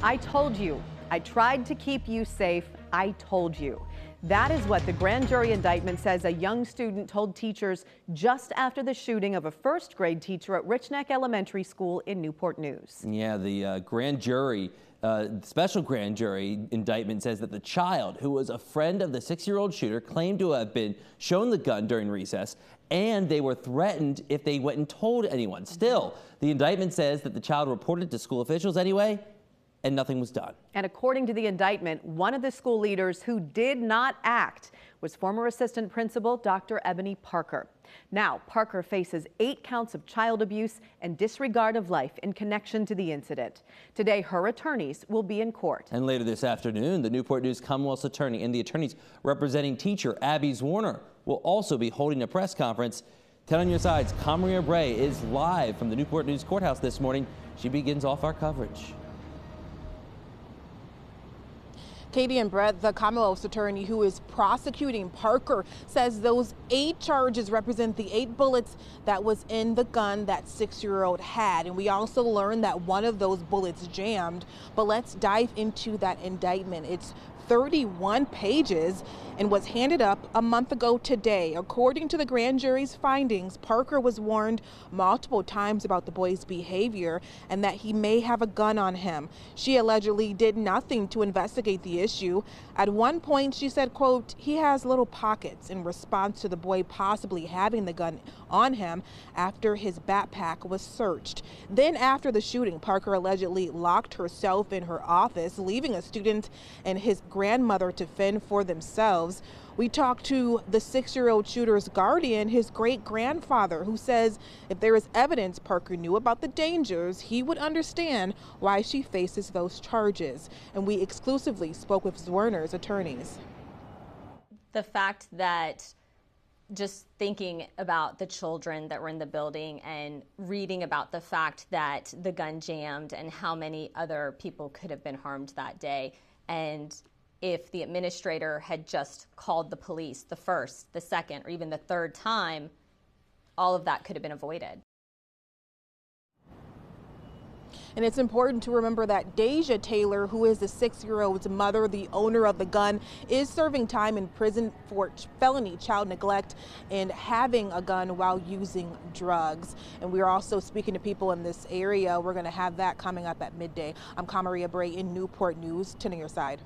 I told you. I tried to keep you safe. I told you. That is what the grand jury indictment says a young student told teachers just after the shooting of a first grade teacher at Richneck Elementary School in Newport News. Yeah, the special grand jury indictment says that the child, who was a friend of the 6-year-old shooter, claimed to have been shown the gun during recess, and they were threatened if they went and told anyone. Still, the indictment says that the child reported to school officials anyway, and nothing was done. And according to the indictment, one of the school leaders who did not act was former assistant principal Dr. Ebony Parker. Now, Parker faces 8 counts of child abuse and disregard of life in connection to the incident. Today, her attorneys will be in court. And later this afternoon, the Newport News Commonwealth's attorney and the attorneys representing teacher Abby Zwerner will also be holding a press conference. 10 on your sides, Maria Bray is live from the Newport News Courthouse this morning. She begins off our coverage. Katie and Brett, the Commonwealth's attorney who is prosecuting Parker, says those 8 charges represent the 8 bullets that was in the gun that 6-year-old had. And we also learned that one of those bullets jammed. But let's dive into that indictment. It's 31 pages and was handed up a month ago today. According to the grand jury's findings, Parker was warned multiple times about the boy's behavior and that he may have a gun on him. She allegedly did nothing to investigate the issue. At one point, she said, quote, "He has little pockets," in response to the boy possibly having the gun on him after his backpack was searched. Then after the shooting, Parker allegedly locked herself in her office, leaving a student and his grandmother to fend for themselves. We talked to the 6-year-old shooter's guardian, his great-grandfather, who says if there is evidence Parker knew about the dangers, he would understand why she faces those charges. And we exclusively spoke with Zwerner's attorneys. The fact that just thinking about the children that were in the building and reading about the fact that the gun jammed and how many other people could have been harmed that day, and if the administrator had just called the police the first, the second, or even the third time, all of that could have been avoided. And it's important to remember that Deja Taylor, who is the 6-year-old's mother, the owner of the gun, is serving time in prison for felony child neglect and having a gun while using drugs. And we are also speaking to people in this area. We're going to have that coming up at midday. I'm Maria Bray in Newport News. 10 on your side.